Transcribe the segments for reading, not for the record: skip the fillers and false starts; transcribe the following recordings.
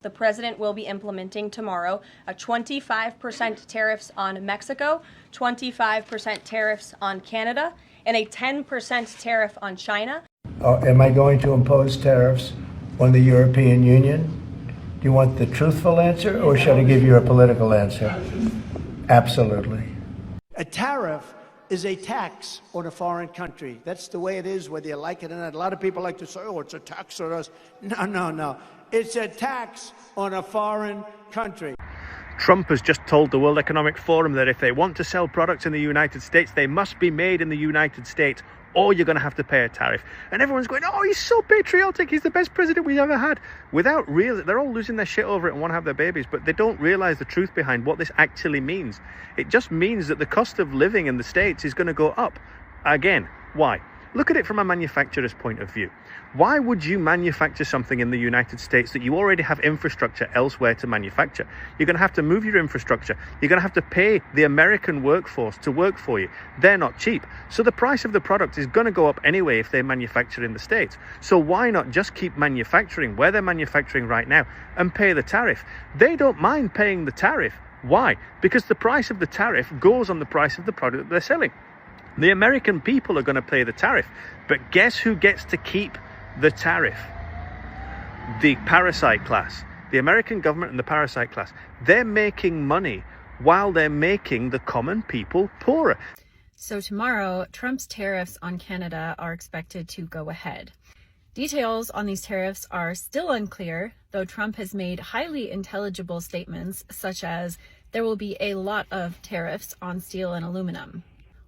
The president will be implementing tomorrow a 25% tariffs on Mexico, 25% tariffs on Canada, and a 10% tariff on China. Am I going to impose tariffs on the European Union? Do you want the truthful answer, or should I give you a political answer? Absolutely. A tariff is a tax on a foreign country. That's the way it is, whether you like it or not. A lot of people like to say, oh, it's a tax on us. No, no, no. It's a tax on a foreign country. Trump has just told the World Economic Forum that if they want to sell products in the United States, they must be made in the United States, or you're going to have to pay a tariff. And everyone's going, oh, he's so patriotic. He's the best president we've ever had. Without real, they're all losing their shit over it and want to have their babies, but they don't realize the truth behind what this actually means. It just means that the cost of living in the States is going to go up. Again, why? Look at it from a manufacturer's point of view. Why would you manufacture something in the United States that you already have infrastructure elsewhere to manufacture? You're going to have to move your infrastructure. You're going to have to pay the American workforce to work for you. They're not cheap. So the price of the product is going to go up anyway if they manufacture in the States. So why not just keep manufacturing where they're manufacturing right now and pay the tariff? They don't mind paying the tariff. Why? Because the price of the tariff goes on the price of the product that they're selling. The American people are going to pay the tariff, but guess who gets to keep the tariff? The parasite class. The American government and the parasite class. They're making money while they're making the common people poorer. So tomorrow, Trump's tariffs on Canada are expected to go ahead. Details on these tariffs are still unclear, though Trump has made highly intelligible statements such as there will be a lot of tariffs on steel and aluminum.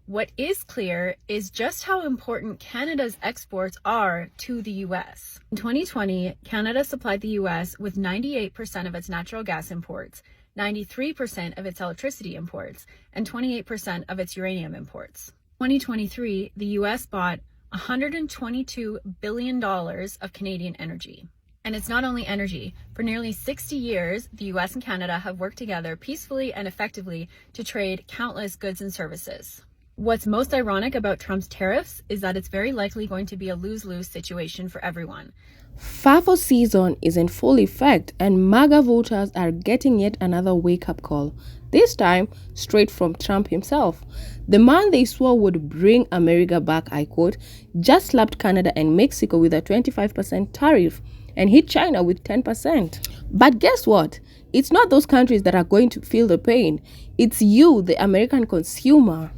What is clear is just how important Canada's exports are to the U.S. In 2020, Canada supplied the U.S. with 98% of its natural gas imports, 93% of its electricity imports, and 28% of its uranium imports. In 2023, the U.S. bought $122 billion of Canadian energy. And it's not only energy. For nearly 60 years, the U.S. and Canada have worked together peacefully and effectively to trade countless goods and services. What's most ironic about Trump's tariffs is that it's very likely going to be a lose-lose situation for everyone. FAFO season is in full effect, and MAGA voters are getting yet another wake-up call, this time straight from Trump himself. The man they swore would bring America back, I quote, just slapped Canada and Mexico with a 25% tariff and hit China with 10%. But guess what? It's not those countries that are going to feel the pain. It's you, the American consumer.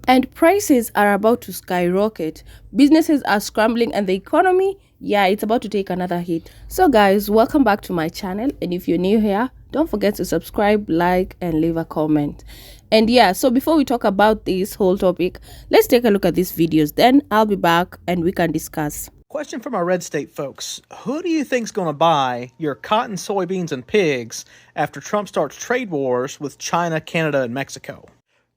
And prices are about to skyrocket. Businesses are scrambling and the economy, it's about to take another hit. So guys, welcome back to my channel. And if you're new here, don't forget to subscribe, like, and leave a comment. And so before we talk about this whole topic, let's take a look at these videos. Then I'll be back and we can discuss. Question from our red state folks. Who do you think's going to buy your cotton, soybeans, and pigs after Trump starts trade wars with China, Canada, and Mexico?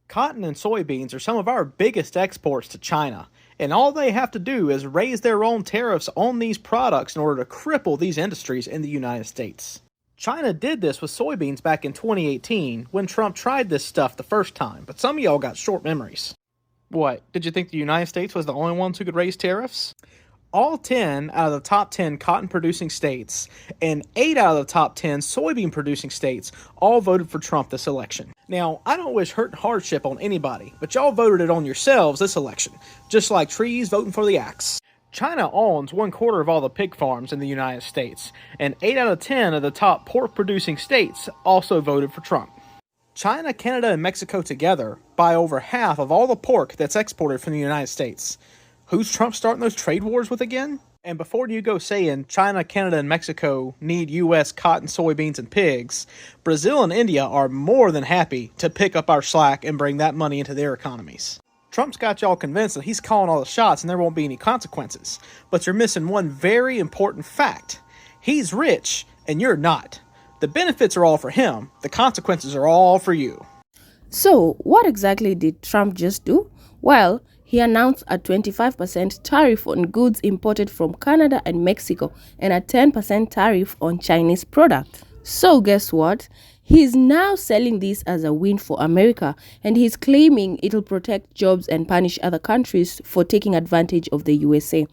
Cotton and soybeans are some of our biggest exports to China, and all they have to do is raise their own tariffs on these products in order to cripple these industries in the United States. China did this with soybeans back in 2018 when Trump tried this stuff the first time, but some of y'all got short memories. What, did you think the United States was the only ones who could raise tariffs? All 10 out of the top 10 cotton-producing states and 8 out of the top 10 soybean-producing states all voted for Trump this election. Now, I don't wish hurt and hardship on anybody, but y'all voted it on yourselves this election, just like trees voting for the axe. China owns 1/4 of all the pig farms in the United States, and 8 out of 10 of the top pork-producing states also voted for Trump. China, Canada, and Mexico together buy over half of all the pork that's exported from the United States. Who's Trump starting those trade wars with again? And before you go saying China, Canada, and Mexico need U.S. cotton, soybeans, and pigs, Brazil and India are more than happy to pick up our slack and bring that money into their economies. Trump's got y'all convinced that he's calling all the shots and there won't be any consequences. But you're missing one very important fact. He's rich and you're not. The benefits are all for him. The consequences are all for you. So, what exactly did Trump just do? Well, he announced a 25% tariff on goods imported from Canada and Mexico and a 10% tariff on Chinese products. So guess what? He's now selling this as a win for America, and he's claiming it'll protect jobs and punish other countries for taking advantage of the USA.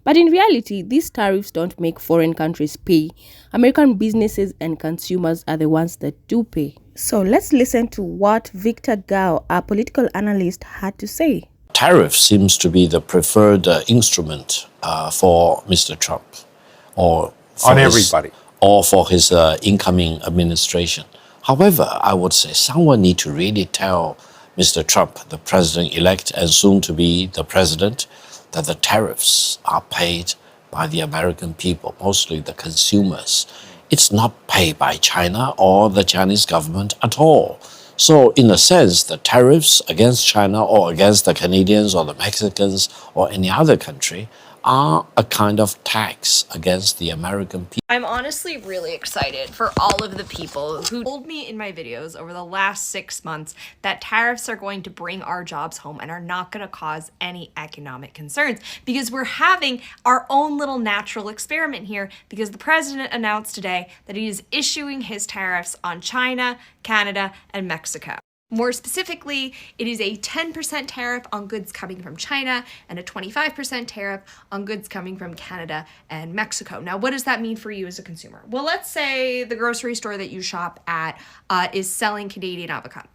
But in reality, these tariffs don't make foreign countries pay. American businesses and consumers are the ones that do pay. So let's listen to what Victor Gao, a political analyst, had to say. Tariff seems to be the preferred instrument for Mr. Trump, or for everybody, or for his incoming administration. However, I would say someone need to really tell Mr. Trump, the president-elect and soon to be the president, that the tariffs are paid by the American people, mostly the consumers. It's not paid by China or the Chinese government at all. So in a sense, the tariffs against China or against the Canadians or the Mexicans or any other country are a kind of tax against the American people. I'm honestly really excited for all of the people who told me in my videos over the last 6 months that tariffs are going to bring our jobs home and are not going to cause any economic concerns, because we're having our own little natural experiment here, because the president announced today that he is issuing his tariffs on China, Canada, and Mexico. More specifically, it is a 10% tariff on goods coming from China and a 25% tariff on goods coming from Canada and Mexico. Now, what does that mean for you as a consumer? Well, let's say the grocery store that you shop at is selling Mexican avocados.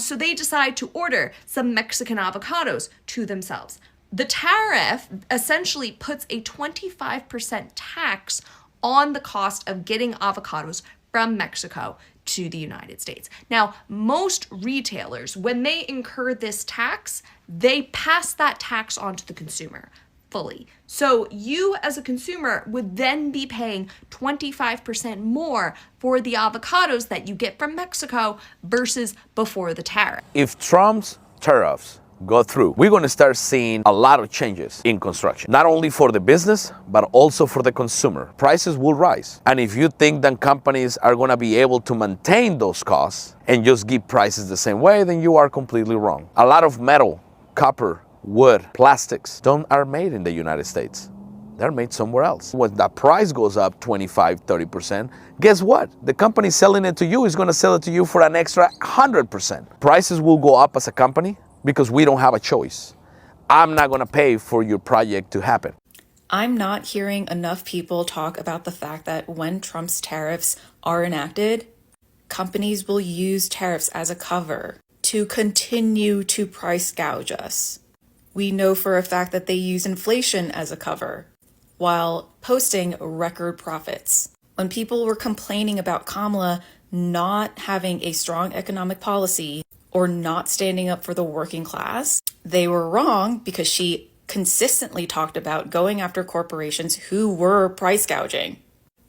So they decide to order some Mexican avocados to themselves. The tariff essentially puts a 25% tax on the cost of getting avocados from Mexico to the United States. Now, most retailers, when they incur this tax, they pass that tax on to the consumer fully. So you as a consumer would then be paying 25% more for the avocados that you get from Mexico versus before the tariff. If Trump's tariffs go through, we're going to start seeing a lot of changes in construction, not only for the business, but also for the consumer. Prices will rise. And if you think that companies are going to be able to maintain those costs and just keep prices the same way, then you are completely wrong. A lot of metal, copper, wood, plastics are made in the United States. They're made somewhere else. When that price goes up 25, 30%, guess what? The company selling it to you is going to sell it to you for an extra 100%. Prices will go up as a company because we don't have a choice. I'm not going to pay for your project to happen. I'm not hearing enough people talk about the fact that when Trump's tariffs are enacted, companies will use tariffs as a cover to continue to price gouge us. We know for a fact that they use inflation as a cover while posting record profits. When people were complaining about Kamala not having a strong economic policy or not standing up for the working class, they were wrong, because she consistently talked about going after corporations who were price gouging.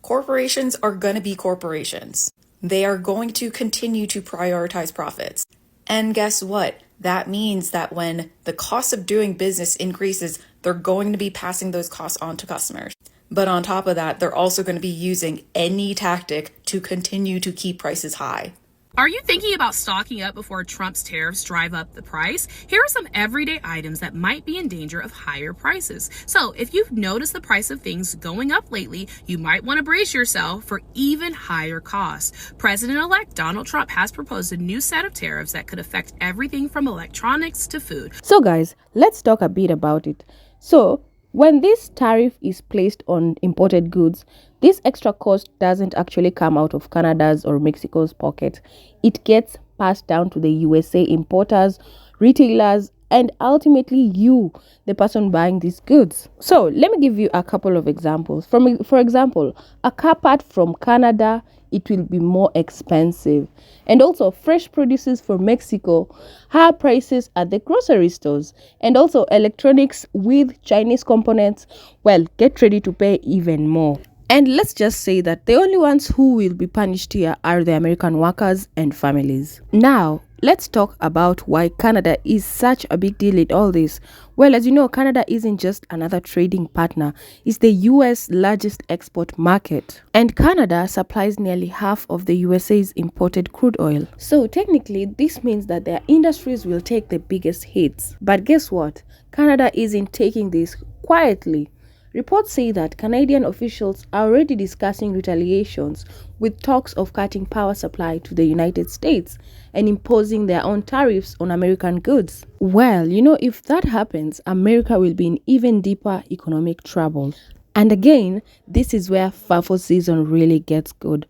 Corporations are going to be corporations. They are going to continue to prioritize profits. And guess what? That means that when the cost of doing business increases, they're going to be passing those costs on to customers. But on top of that, they're also going to be using any tactic to continue to keep prices high. Are you thinking about stocking up before Trump's tariffs drive up the price? Here are some everyday items that might be in danger of higher prices. So if you've noticed the price of things going up lately, you might want to brace yourself for even higher costs. President-elect Donald Trump has proposed a new set of tariffs that could affect everything from electronics to food. So guys, let's talk a bit about it. So when this tariff is placed on imported goods, this extra cost doesn't actually come out of Canada's or Mexico's pocket. It gets passed down to the USA importers, retailers, and ultimately you, the person buying these goods. So let me give you a couple of examples. For example, a car part from Canada, it will be more expensive. And also fresh produces from Mexico, higher prices at the grocery stores. And also electronics with Chinese components, well, get ready to pay even more. And let's just say that the only ones who will be punished here are the American workers and families. Now, let's talk about why Canada is such a big deal in all this. Well, as you know, Canada isn't just another trading partner. It's the US largest export market. And Canada supplies nearly half of the USA's imported crude oil. So technically, this means that their industries will take the biggest hits. But guess what? Canada isn't taking this quietly. Reports say that Canadian officials are already discussing retaliations, with talks of cutting power supply to the United States and imposing their own tariffs on American goods. Well, if that happens, America will be in even deeper economic trouble. And again, this is where FAFO season really gets good.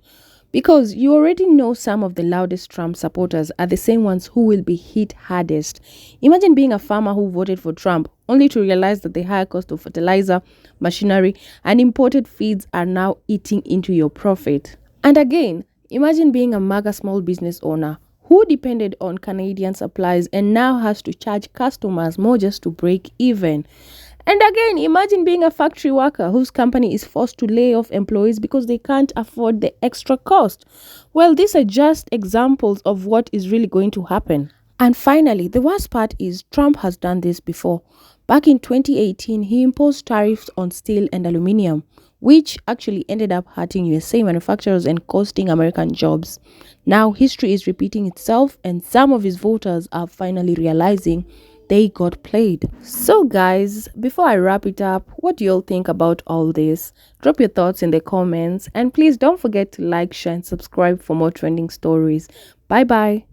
Because you already know some of the loudest Trump supporters are the same ones who will be hit hardest. Imagine being a farmer who voted for Trump only to realize that the higher cost of fertilizer, machinery, and imported feeds are now eating into your profit. And again, imagine being a MAGA small business owner who depended on Canadian supplies and now has to charge customers more just to break even. And again, imagine being a factory worker whose company is forced to lay off employees because they can't afford the extra cost. Well, these are just examples of what is really going to happen. And finally, the worst part is Trump has done this before. Back in 2018, he imposed tariffs on steel and aluminium, which actually ended up hurting USA manufacturers and costing American jobs. Now, history is repeating itself, and some of his voters are finally realizing they got played. So guys, before I wrap it up, what do you all think about all this? Drop your thoughts in the comments, and please don't forget to like, share and subscribe for more trending stories. Bye bye.